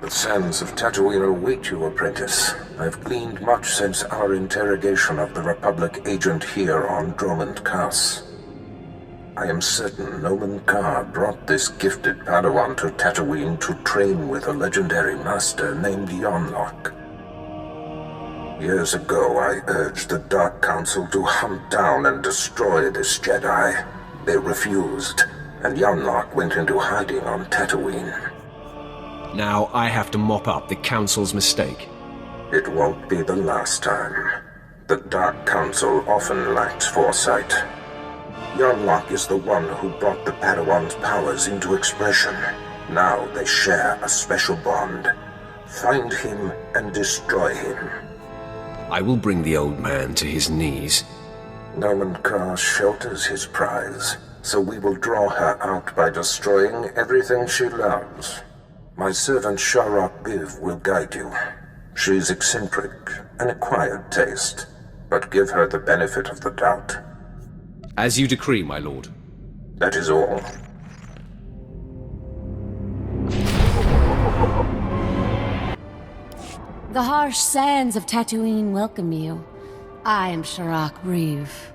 The sands of Tatooine await you, apprentice. I've gleaned much since our interrogation of the Republic agent here on Dromund Kaas. I am certain Nomen Ka brought this gifted Padawan to Tatooine to train with a legendary master named Yan Loock. Years ago, I urged the Dark Council to hunt down and destroy this Jedi. They refused, and Yan Loock went into hiding on Tatooine. Now I have to mop up the Council's mistake. It won't be the last time. The Dark Council often lacks foresight. Yan Loock is the one who brought the Padawan's powers into expression. Now they share a special bond. Find him and destroy him. I will bring the old man to his knees. Nomen Ka shelters his prize, so we will draw her out by destroying everything she loves. My servant Sharok Biv will guide you. She's eccentric, an acquired taste, but give her the benefit of the doubt. As you decree, my lord. That is all. The harsh sands of Tatooine welcome you. I am Sharok Reeve.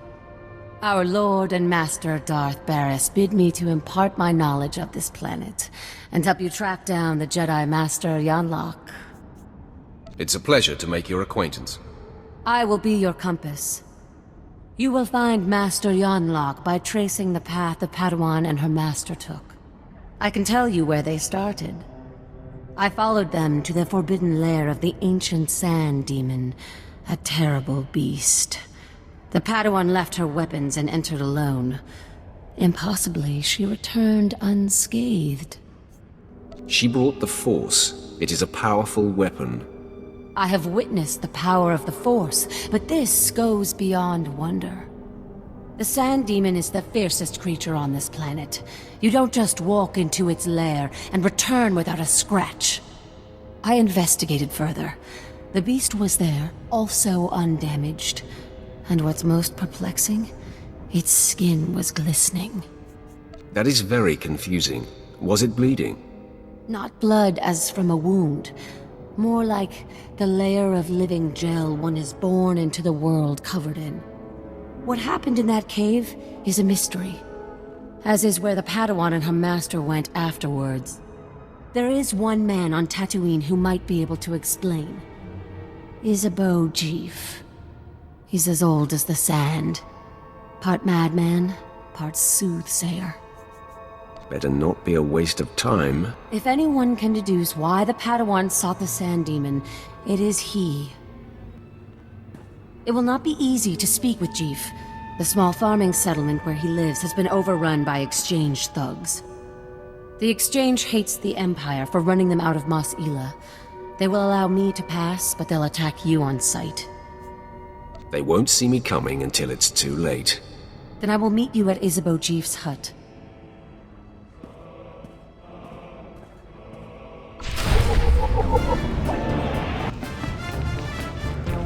Our Lord and Master Darth Barris bid me to impart my knowledge of this planet and help you track down the Jedi Master Yan Loock. It's a pleasure to make your acquaintance. I will be your compass. You will find Master Yan Loock by tracing the path the Padawan and her master took. I can tell you where they started. I followed them to the forbidden lair of the ancient sand demon, a terrible beast. The Padawan left her weapons and entered alone. Impossibly, she returned unscathed. She brought the Force. It is a powerful weapon. I have witnessed the power of the Force, but this goes beyond wonder. The Sand Demon is the fiercest creature on this planet. You don't just walk into its lair and return without a scratch. I investigated further. The beast was there, also undamaged. And what's most perplexing? Its skin was glistening. That is very confusing. Was it bleeding? Not blood as from a wound. More like the layer of living gel one is born into the world covered in. What happened in that cave is a mystery, as is where the Padawan and her master went afterwards. There is one man on Tatooine who might be able to explain. SWTOR. He's as old as the sand. Part madman, part soothsayer. Better not be a waste of time. If anyone can deduce why the Padawan sought the Sand Demon, it is he. It will not be easy to speak with Jeef. The small farming settlement where he lives has been overrun by Exchange thugs. The Exchange hates the Empire for running them out of Mos Ela. They will allow me to pass, but they'll attack you on sight. They won't see me coming until it's too late. Then I will meet you at Jeef's hut.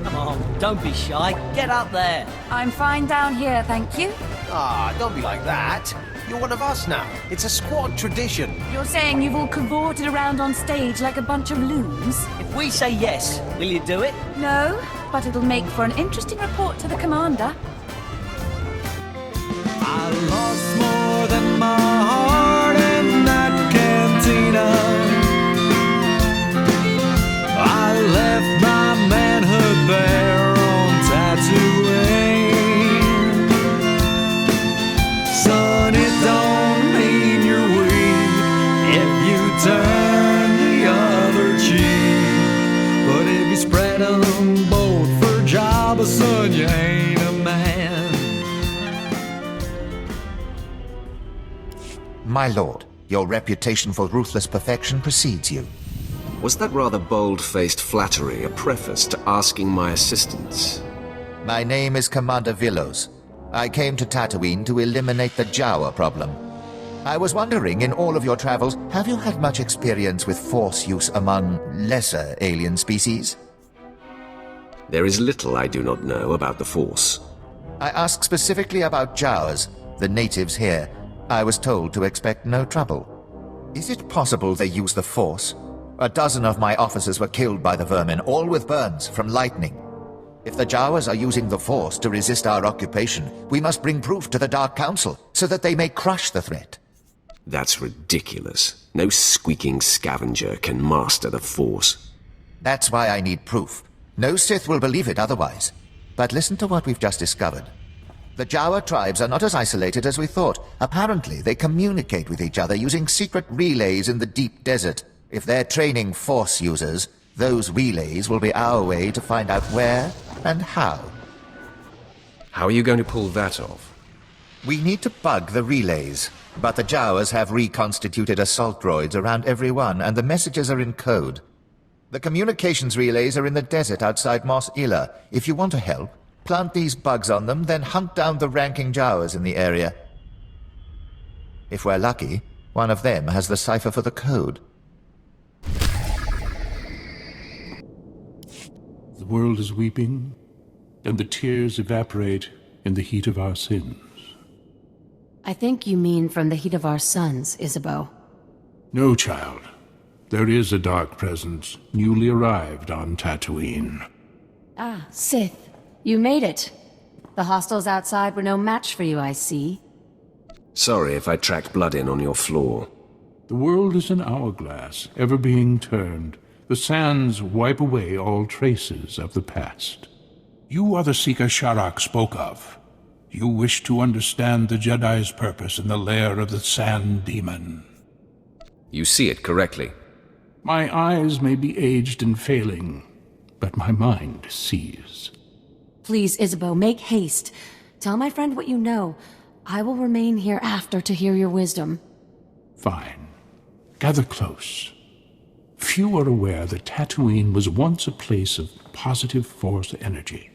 Come on, don't be shy. Get up there. I'm fine down here, thank you. Ah, don't be like that. You're one of us now. It's a squad tradition. You're saying you've all cavorted around on stage like a bunch of loons? If we say yes, will you do it? No, but it'll make for an interesting report to the commander. I lost more than my heart in that cantina. I left my manhood there on Tatooine. Son, it don't mean you're weak if you turn the other cheek. But if you spread them both for Jabba, son, you ain't a man. My lord, your reputation for ruthless perfection precedes you. Was that rather bold-faced flattery a preface to asking my assistance? My name is Commander Villos. I came to Tatooine to eliminate the Jawa problem. I was wondering, in all of your travels, have you had much experience with Force use among lesser alien species? There is little I do not know about the Force. I ask specifically about Jawas, the natives here. I was told to expect no trouble. Is it possible they use the Force? A dozen of my officers were killed by the vermin, all with burns from lightning. If the Jawas are using the Force to resist our occupation, we must bring proof to the Dark Council, so that they may crush the threat. That's ridiculous. No squeaking scavenger can master the Force. That's why I need proof. No Sith will believe it otherwise. But listen to what we've just discovered. The Jawa tribes are not as isolated as we thought. Apparently, they communicate with each other using secret relays in the deep desert. If they're training Force users, those relays will be our way to find out where and how. How are you going to pull that off? We need to bug the relays, but the Jawas have reconstituted assault droids around every one, and the messages are in code. The communications relays are in the desert outside Mos Ila. If you want to help, plant these bugs on them, then hunt down the ranking Jawas in the area. If we're lucky, one of them has the cipher for the code. The world is weeping, and the tears evaporate in the heat of our sins. I think you mean from the heat of our suns, Isabeau. No, child. There is a dark presence newly arrived on Tatooine. Ah, Sith. You made it. The hostiles outside were no match for you, I see. Sorry if I tracked blood in on your floor. The world is an hourglass, ever being turned. The sands wipe away all traces of the past. You are the seeker Sharak spoke of. You wish to understand the Jedi's purpose in the lair of the Sand Demon. You see it correctly. My eyes may be aged and failing, but my mind sees. Please, Isabeau, make haste. Tell my friend what you know. I will remain here after to hear your wisdom. Fine. Gather close. Few are aware that Tatooine was once a place of positive Force energy.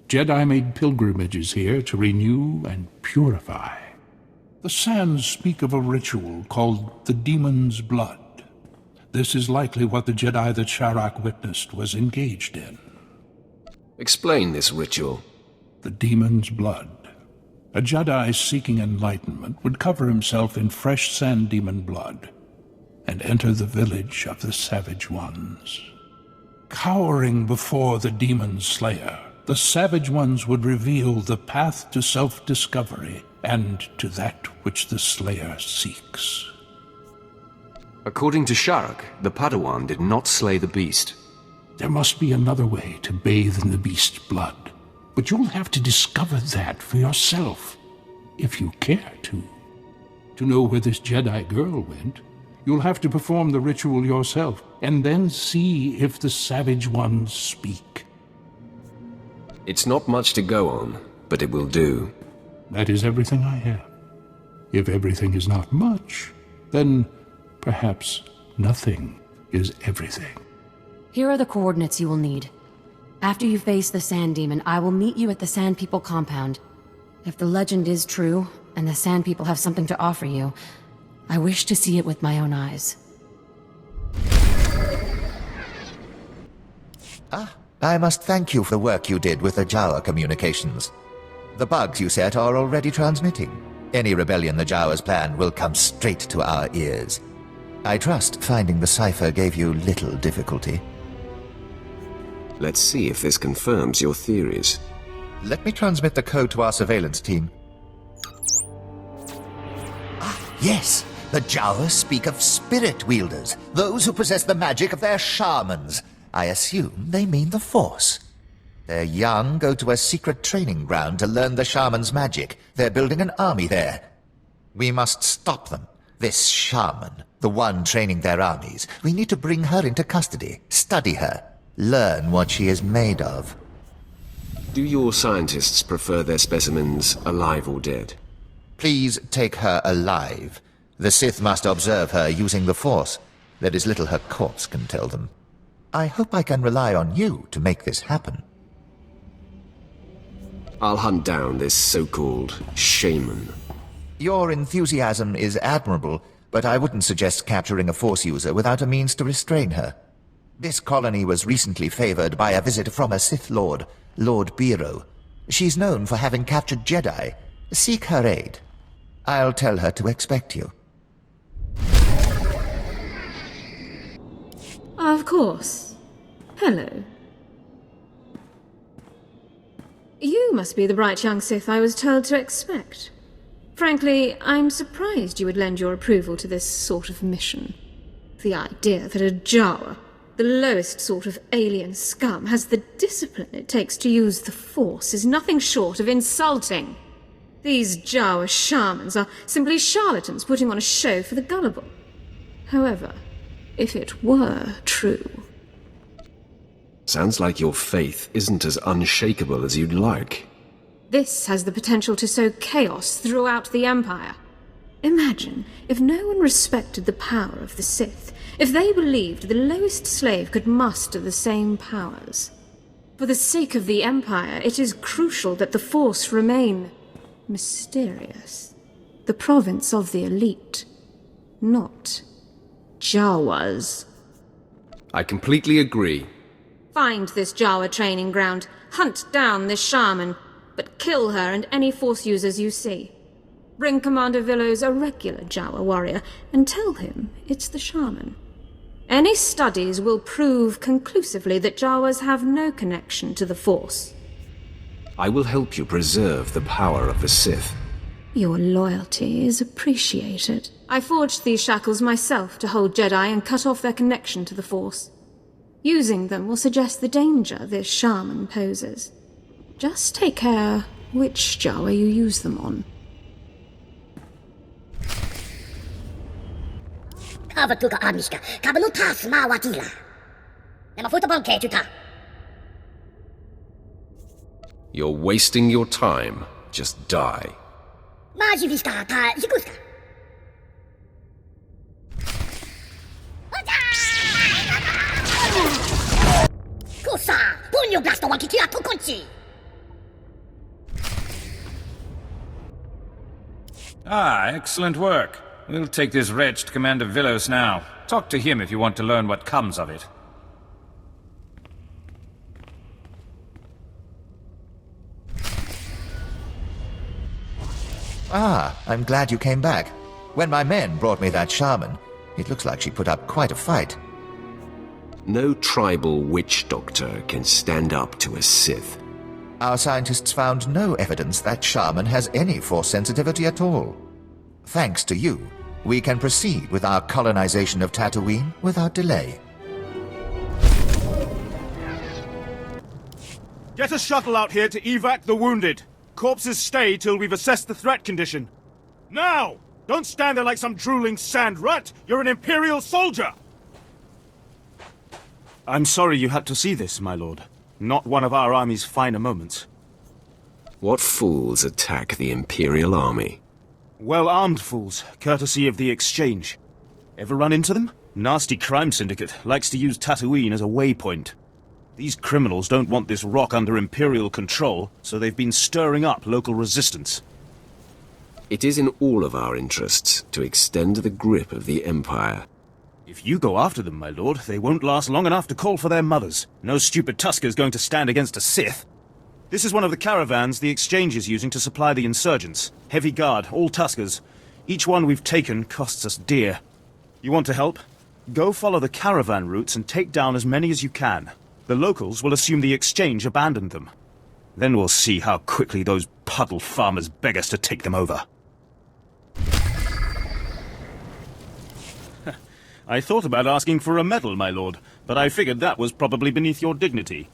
Jedi made pilgrimages here to renew and purify. The sands speak of a ritual called the Demon's Blood. This is likely what the Jedi that Sharak witnessed was engaged in. Explain this ritual. The Demon's Blood. A Jedi seeking enlightenment would cover himself in fresh Sand Demon blood and enter the village of the Savage Ones. Cowering before the Demon Slayer, the Savage Ones would reveal the path to self-discovery and to that which the Slayer seeks. According to Sharak, the Padawan did not slay the beast. There must be another way to bathe in the beast's blood, but you'll have to discover that for yourself, if you care to. To know where this Jedi girl went, you'll have to perform the ritual yourself, and then see if the Savage Ones speak. It's not much to go on, but it will do. That is everything I have. If everything is not much, then perhaps nothing is everything. Here are the coordinates you will need. After you face the Sand Demon, I will meet you at the Sand People compound. If the legend is true, and the Sand People have something to offer you, I wish to see it with my own eyes. I must thank you for the work you did with the Jawa communications. The bugs you set are already transmitting. Any rebellion the Jawas plan will come straight to our ears. I trust finding the cipher gave you little difficulty. Let's see if this confirms your theories. Let me transmit the code to our surveillance team. Yes! The Jawas speak of spirit wielders, those who possess the magic of their shamans. I assume they mean the Force. Their young go to a secret training ground to learn the shaman's magic. They're building an army there. We must stop them. This shaman, the one training their armies, we need to bring her into custody, study her, learn what she is made of. Do your scientists prefer their specimens alive or dead? Please take her alive. The Sith must observe her using the Force. There is little her corpse can tell them. I hope I can rely on you to make this happen. I'll hunt down this so-called shaman. Your enthusiasm is admirable, but I wouldn't suggest capturing a Force user without a means to restrain her. This colony was recently favored by a visit from a Sith Lord, Lord Biro. She's known for having captured Jedi. Seek her aid. I'll tell her to expect you. Of course. Hello. You must be the bright young Sith I was told to expect. Frankly, I'm surprised you would lend your approval to this sort of mission. The idea that a Jawa, the lowest sort of alien scum, has the discipline it takes to use the Force is nothing short of insulting. These Jawa shamans are simply charlatans putting on a show for the gullible. However, if it were true... Sounds like your faith isn't as unshakable as you'd like. This has the potential to sow chaos throughout the Empire. Imagine if no one respected the power of the Sith, if they believed the lowest slave could muster the same powers. For the sake of the Empire, it is crucial that the Force remain mysterious. The province of the elite, not Jawas. I completely agree. Find this Jawa training ground, hunt down this shaman, but kill her and any Force users you see. Bring Commander Villos a regular Jawa warrior, and tell him it's the shaman. Any studies will prove conclusively that Jawas have no connection to the Force. I will help you preserve the power of the Sith. Your loyalty is appreciated. I forged these shackles myself to hold Jedi and cut off their connection to the Force. Using them will suggest the danger this shaman poses. Just take care which Jawa you use them on. You're wasting your time. Just die. Ah, excellent work. We'll take this wretch to Commander Villos now. Talk to him if you want to learn what comes of it. Ah, I'm glad you came back. When my men brought me that shaman, it looks like she put up quite a fight. No tribal witch doctor can stand up to a Sith. Our scientists found no evidence that shaman has any Force sensitivity at all. Thanks to you, we can proceed with our colonization of Tatooine without delay. Get a shuttle out here to evac the wounded. Corpses stay till we've assessed the threat condition. Now! Don't stand there like some drooling sand rat! You're an Imperial soldier! I'm sorry you had to see this, my lord. Not one of our army's finer moments. What fools attack the Imperial army? Well-armed fools, courtesy of the Exchange. Ever run into them? Nasty crime syndicate, likes to use Tatooine as a waypoint. These criminals don't want this rock under Imperial control, so they've been stirring up local resistance. It is in all of our interests to extend the grip of the Empire. If you go after them, my lord, they won't last long enough to call for their mothers. No stupid Tusker's going to stand against a Sith. This is one of the caravans the Exchange is using to supply the insurgents. Heavy guard, all Tuskers. Each one we've taken costs us dear. You want to help? Go follow the caravan routes and take down as many as you can. The locals will assume the Exchange abandoned them. Then we'll see how quickly those puddle farmers beg us to take them over. I thought about asking for a medal, my lord, but I figured that was probably beneath your dignity.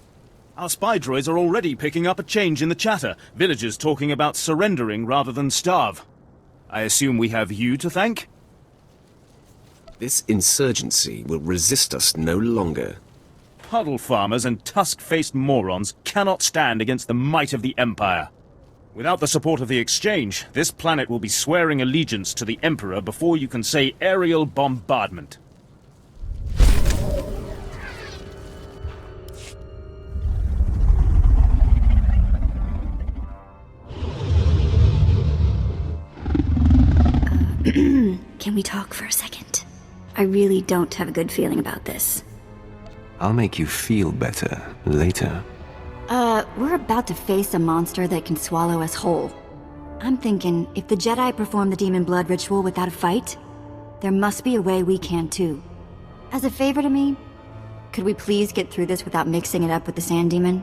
Our spy droids are already picking up a change in the chatter, villagers talking about surrendering rather than starve. I assume we have you to thank? This insurgency will resist us no longer. Puddle farmers and tusk-faced morons cannot stand against the might of the Empire. Without the support of the Exchange, this planet will be swearing allegiance to the Emperor before you can say aerial bombardment. Can we talk for a second? I really don't have a good feeling about this. I'll make you feel better later. We're about to face a monster that can swallow us whole. I'm thinking, if the Jedi perform the demon blood ritual without a fight, there must be a way we can too. As a favor to me, Could we please get through this without mixing it up with the sand demon?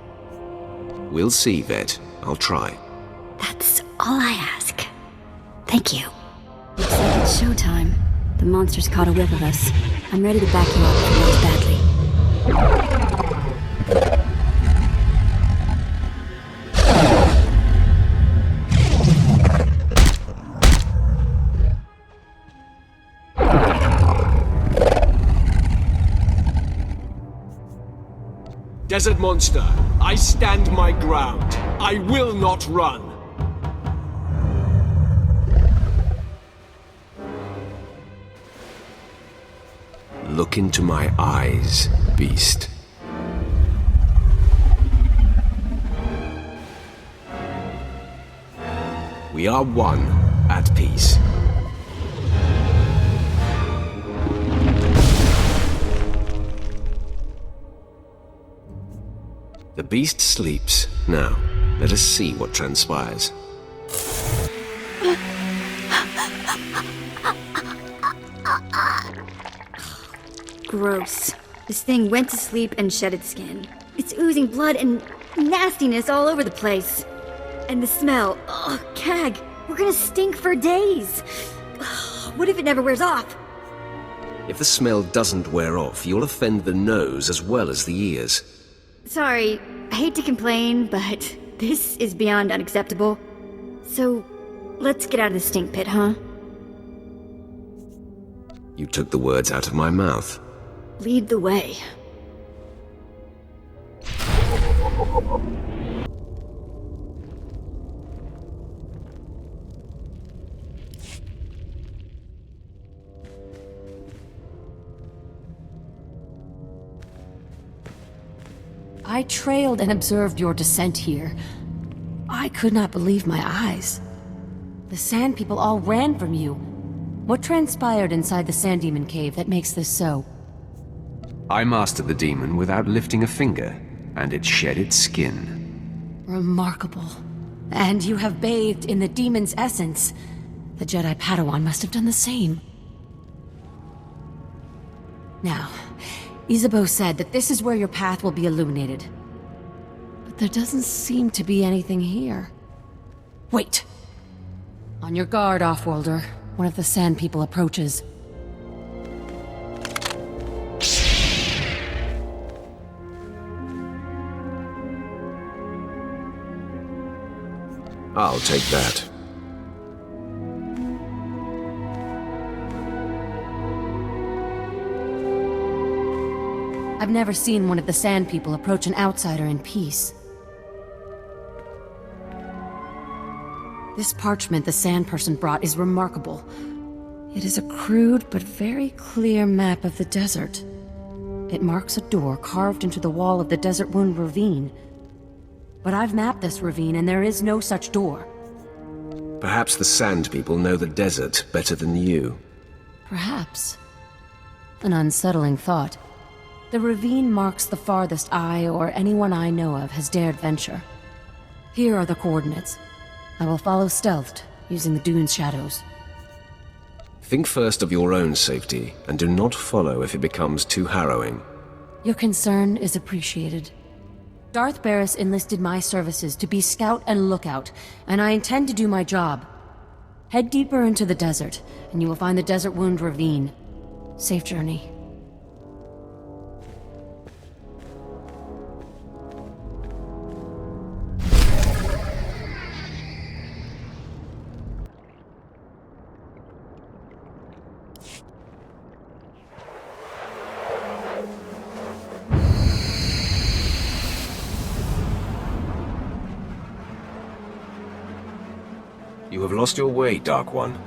We'll see, Vette. I'll try. That's all I ask. Thank you. Looks like it's showtime. The monster's caught a whiff of us. I'm ready to back you up if it goes badly. Desert monster, I stand my ground. I will not run. Look into my eyes, beast. We are one, at peace. The beast sleeps. Now, let us see what transpires. Gross. This thing went to sleep and shed its skin. It's oozing blood and nastiness all over the place. And the smell. Oh, Cag, we're gonna stink for days. What if it never wears off? If the smell doesn't wear off, you'll offend the nose as well as the ears. Sorry, I hate to complain, but this is beyond unacceptable. So, let's get out of the stink pit, huh? You took the words out of my mouth. Lead the way. I trailed and observed your descent here. I could not believe my eyes. The Sand People all ran from you. What transpired inside the Sand Demon Cave that makes this so? I mastered the demon without lifting a finger, and it shed its skin. Remarkable. And you have bathed in the demon's essence. The Jedi Padawan must have done the same. Now, Isabeau said that this is where your path will be illuminated. But there doesn't seem to be anything here. Wait! On your guard, Offworlder. One of the Sand People approaches. I'll take that. I've never seen one of the Sand People approach an outsider in peace. This parchment the Sand Person brought is remarkable. It is a crude but very clear map of the desert. It marks a door carved into the wall of the Desert Wound Ravine. But I've mapped this ravine and there is no such door. Perhaps the Sand People know the desert better than you. Perhaps. An unsettling thought. The ravine marks the farthest I or anyone I know of has dared venture. Here are the coordinates. I will follow stealthed, using the dune's shadows. Think first of your own safety, and do not follow if it becomes too harrowing. Your concern is appreciated. Darth Barris enlisted my services to be scout and lookout, and I intend to do my job. Head deeper into the desert, and you will find the Desert Wound Ravine. Safe journey. You have lost your way, Dark One,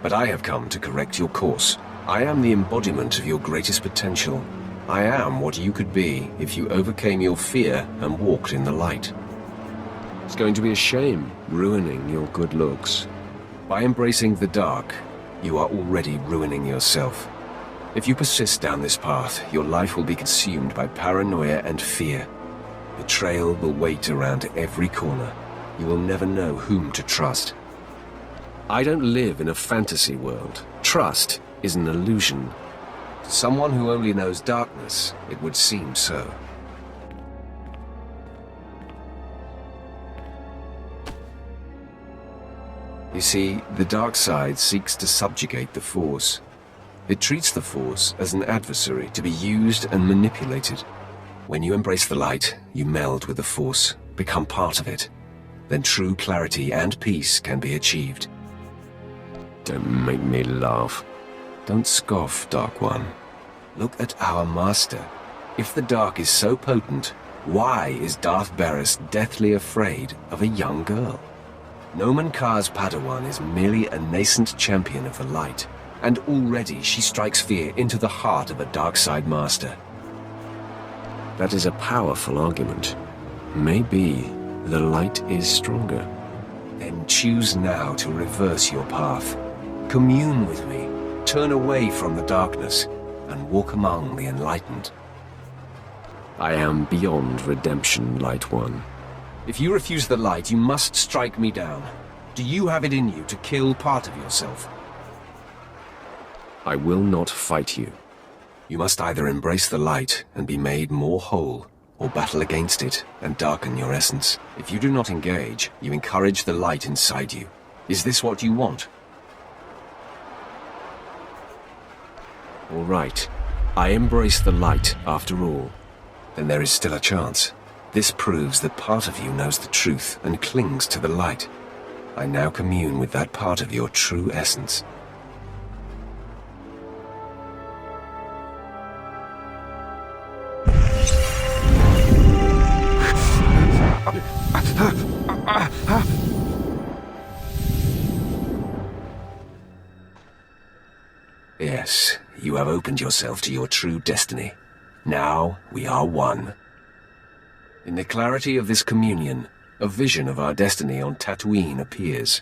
but I have come to correct your course. I am the embodiment of your greatest potential. I am what you could be if you overcame your fear and walked in the light. It's going to be a shame ruining your good looks. By embracing the dark, you are already ruining yourself. If you persist down this path, your life will be consumed by paranoia and fear. Betrayal will wait around every corner. You will never know whom to trust. I don't live in a fantasy world. Trust is an illusion. To someone who only knows darkness, it would seem so. You see, the dark side seeks to subjugate the Force. It treats the Force as an adversary to be used and manipulated. When you embrace the light, you meld with the Force, become part of it. Then true clarity and peace can be achieved. Don't make me laugh. Don't scoff, Dark One. Look at our master. If the dark is so potent, why is Darth Barris deathly afraid of a young girl? Nomen Kar's Padawan is merely a nascent champion of the light, and already she strikes fear into the heart of a dark side master. That is a powerful argument. Maybe the light is stronger. Then choose now to reverse your path. Commune with me, turn away from the darkness, and walk among the enlightened. I am beyond redemption, Light One. If you refuse the light, you must strike me down. Do you have it in you to kill part of yourself? I will not fight you. You must either embrace the light and be made more whole, or battle against it and darken your essence. If you do not engage, you encourage the light inside you. Is this what you want? All right. I embrace the light, after all. Then there is still a chance. This proves that part of you knows the truth and clings to the light. I now commune with that part of your true essence. Yes, you have opened yourself to your true destiny. Now we are one. In the clarity of this communion, a vision of our destiny on Tatooine appears.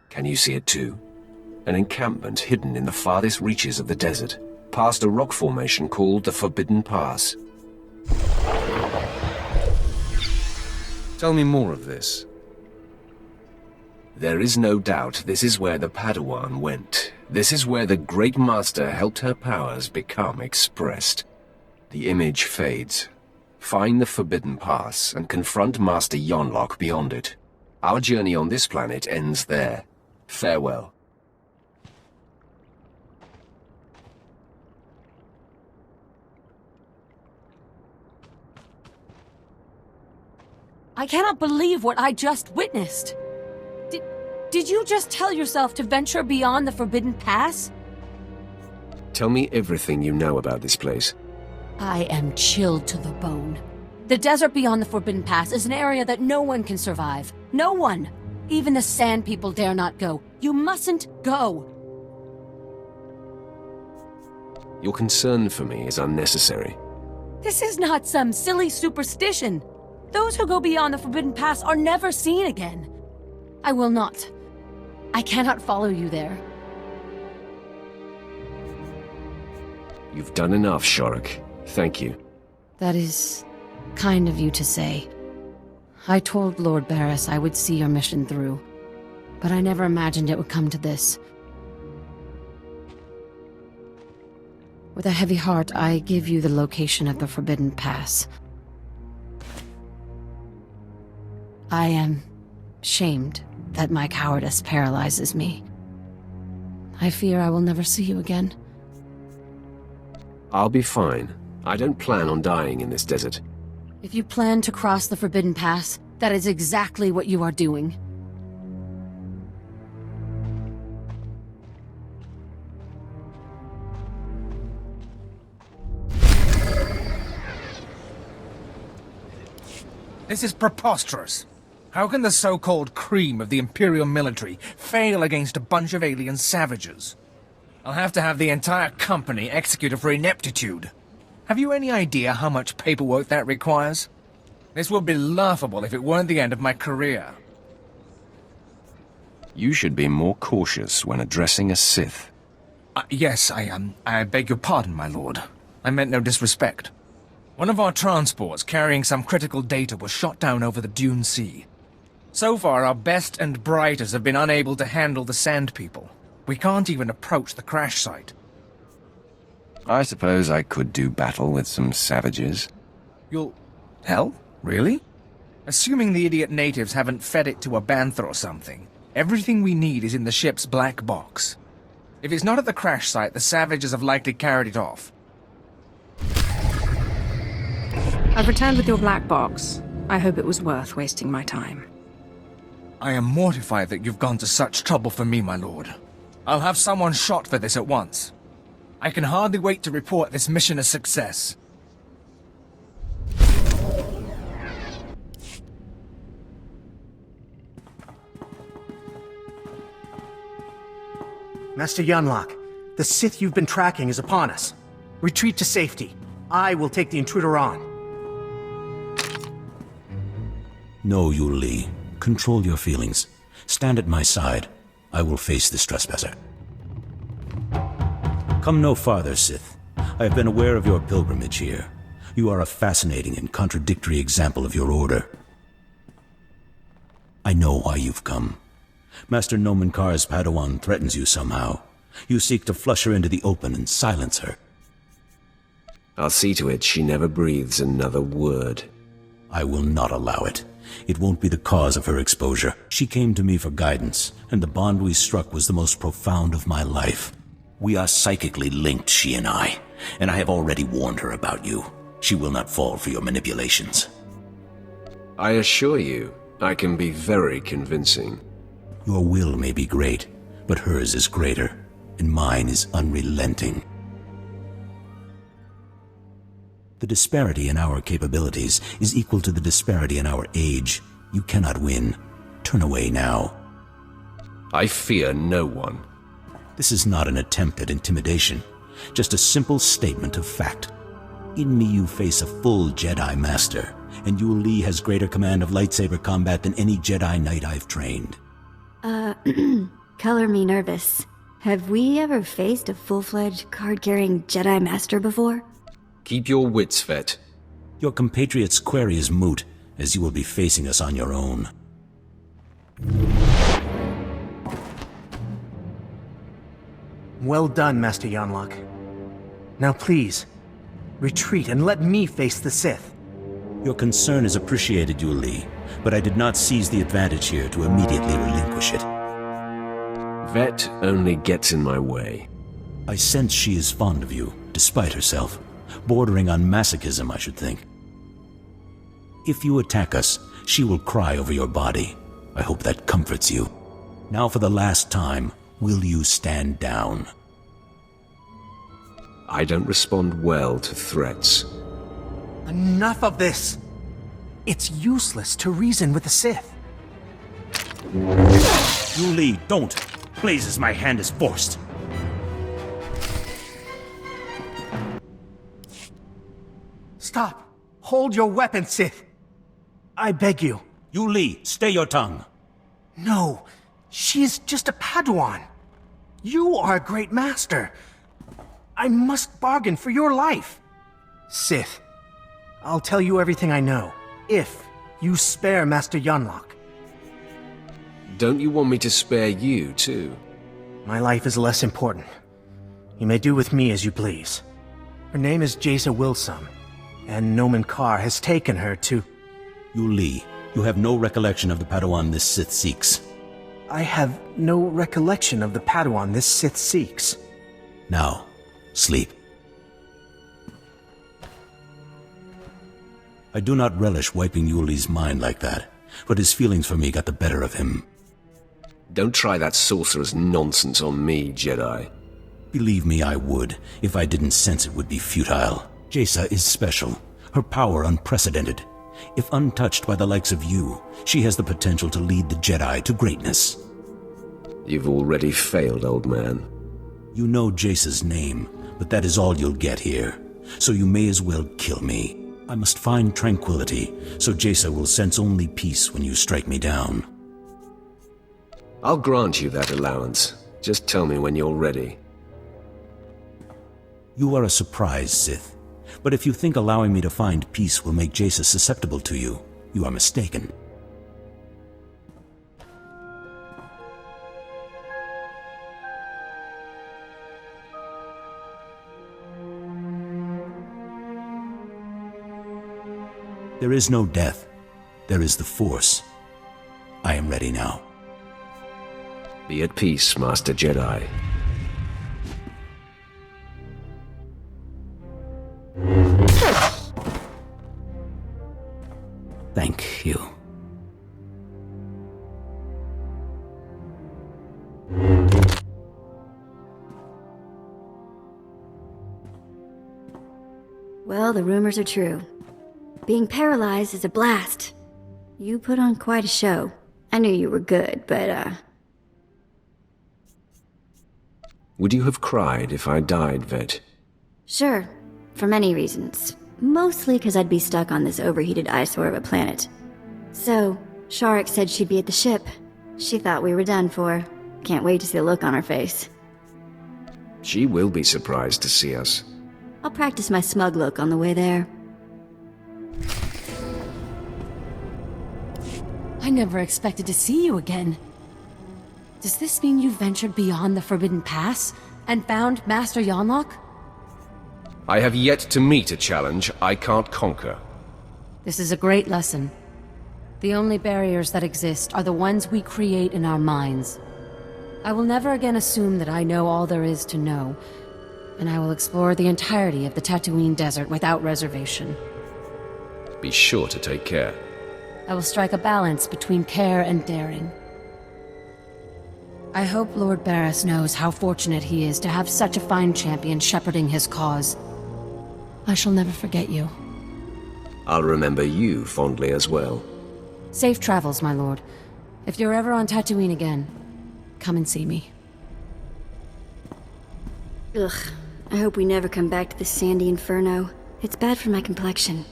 Can you see it too? An encampment hidden in the farthest reaches of the desert, past a rock formation called the Forbidden Pass. Tell me more of this. There is no doubt this is where the Padawan went. This is where the Great Master helped her powers become expressed. The image fades. Find the Forbidden Pass and confront Master Yan Loock beyond it. Our journey on this planet ends there. Farewell. I cannot believe what I just witnessed. Did you just tell yourself to venture beyond the Forbidden Pass? Tell me everything you know about this place. I am chilled to the bone. The desert beyond the Forbidden Pass is an area that no one can survive. No one! Even the Sand People dare not go. You mustn't go! Your concern for me is unnecessary. This is not some silly superstition. Those who go beyond the Forbidden Pass are never seen again. I will not. I cannot follow you there. You've done enough, Shorik. Thank you. That is kind of you to say. I told Lord Barris I would see your mission through, but I never imagined it would come to this. With a heavy heart, I give you the location of the Forbidden Pass. I am shamed that my cowardice paralyzes me. I fear I will never see you again. I'll be fine. I don't plan on dying in this desert. If you plan to cross the Forbidden Pass, that is exactly what you are doing. This is preposterous. How can the so-called cream of the Imperial military fail against a bunch of alien savages? I'll have to have the entire company executed for ineptitude. Have you any idea how much paperwork that requires? This would be laughable if it weren't the end of my career. You should be more cautious when addressing a Sith. Yes, I beg your pardon, my lord. I meant no disrespect. One of our transports carrying some critical data was shot down over the Dune Sea. So far, our best and brightest have been unable to handle the Sand People. We can't even approach the crash site. I suppose I could do battle with some savages. Hell? Really? Assuming the idiot natives haven't fed it to a bantha or something, everything we need is in the ship's black box. If it's not at the crash site, the savages have likely carried it off. I've returned with your black box. I hope it was worth wasting my time. I am mortified that you've gone to such trouble for me, my lord. I'll have someone shot for this at once. I can hardly wait to report this mission a success. Master Yan Loock, the Sith you've been tracking is upon us. Retreat to safety. I will take the intruder on. No, Yu Li. Control your feelings. Stand at my side. I will face this trespasser. Come no farther, Sith. I have been aware of your pilgrimage here. You are a fascinating and contradictory example of your order. I know why you've come. Master Nomen Kar's Padawan threatens you somehow. You seek to flush her into the open and silence her. I'll see to it she never breathes another word. I will not allow it. It won't be the cause of her exposure. She came to me for guidance, and the bond we struck was the most profound of my life. We are psychically linked, she and I have already warned her about you. She will not fall for your manipulations. I assure you, I can be very convincing. Your will may be great, but hers is greater, and mine is unrelenting. The disparity in our capabilities is equal to the disparity in our age. You cannot win. Turn away now. I fear no one. This is not an attempt at intimidation, just a simple statement of fact. In me you face a full Jedi Master, and Yu Li has greater command of lightsaber combat than any Jedi Knight I've trained. Color me nervous. Have we ever faced a full-fledged card-carrying Jedi Master before? Keep your wits, Vette. Your compatriot's query is moot, as you will be facing us on your own. Well done, Master Yan Loock. Now please, retreat and let me face the Sith. Your concern is appreciated, Yu Li, but I did not seize the advantage here to immediately relinquish it. Vette only gets in my way. I sense she is fond of you, despite herself. Bordering on masochism, I should think. If you attack us, she will cry over your body. I hope that comforts you. Now for the last time, will you stand down? I don't respond well to threats. Enough of this! It's useless to reason with the Sith. Yu Li, don't! Blazes, my hand is forced. Stop! Hold your weapon, Sith! I beg you. Yu Li, stay your tongue. No, she is just a Padawan. You are a great master. I must bargain for your life. Sith, I'll tell you everything I know, if you spare Master Yan Loock. Don't you want me to spare you, too? My life is less important. You may do with me as you please. Her name is Jaisa Wilsum, and Nomen Kar has taken her to... Yu Li, you have no recollection of the Padawan this Sith seeks. I have no recollection of the Padawan this Sith seeks. Now, sleep. I do not relish wiping Yu Li's mind like that, but his feelings for me got the better of him. Don't try that sorcerer's nonsense on me, Jedi. Believe me, I would, if I didn't sense it would be futile. Jaisa is special, her power unprecedented. If untouched by the likes of you, she has the potential to lead the Jedi to greatness. You've already failed, old man. You know Jaisa's name, but that is all you'll get here. So you may as well kill me. I must find tranquility, so Jaisa will sense only peace when you strike me down. I'll grant you that allowance. Just tell me when you're ready. You are a surprise, Sith. But if you think allowing me to find peace will make Jaisa susceptible to you, you are mistaken. There is no death. There is the Force. I am ready now. Be at peace, Master Jedi. Thank you. Well, the rumors are true. Being paralyzed is a blast. You put on quite a show. I knew you were good, but, Would you have cried if I died, Vette? Sure, for many reasons. Mostly because I'd be stuck on this overheated eyesore of a planet. So, Sharik said she'd be at the ship. She thought we were done for. Can't wait to see the look on her face. She will be surprised to see us. I'll practice my smug look on the way there. I never expected to see you again. Does this mean you ventured beyond the Forbidden Pass and found Master Yan Loock? I have yet to meet a challenge I can't conquer. This is a great lesson. The only barriers that exist are the ones we create in our minds. I will never again assume that I know all there is to know, and I will explore the entirety of the Tatooine desert without reservation. Be sure to take care. I will strike a balance between care and daring. I hope Lord Barris knows how fortunate he is to have such a fine champion shepherding his cause. I shall never forget you. I'll remember you fondly as well. Safe travels, my lord. If you're ever on Tatooine again, come and see me. Ugh, I hope we never come back to this sandy inferno. It's bad for my complexion.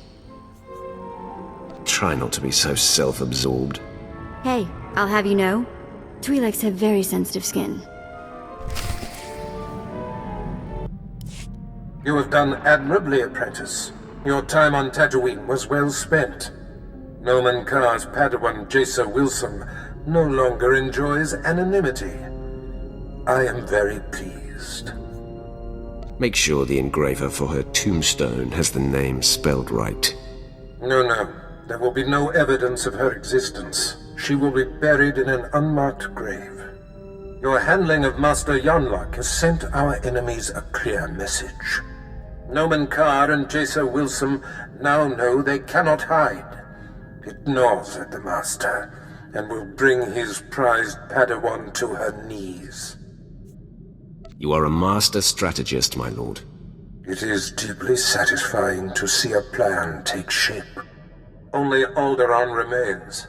Try not to be so self-absorbed. Hey, I'll have you know, Twi'leks have very sensitive skin. You have done admirably, apprentice. Your time on Tatooine was well spent. Noman Kar's Padawan Jaso Wilson no longer enjoys anonymity. I am very pleased. Make sure the engraver for her tombstone has the name spelled right. No. There will be no evidence of her existence. She will be buried in an unmarked grave. Your handling of Master Yan Loock has sent our enemies a clear message. Noman Kar and Jaso Wilson now know they cannot hide. It gnaws at the Master, and will bring his prized Padawan to her knees. You are a master strategist, my lord. It is deeply satisfying to see a plan take shape. Only Alderaan remains.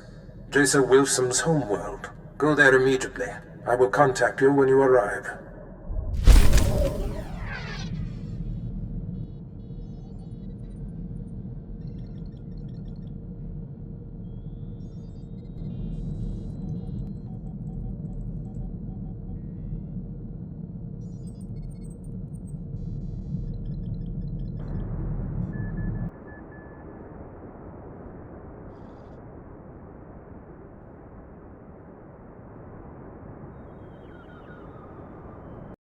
Jaso Wilson's homeworld. Go there immediately. I will contact you when you arrive.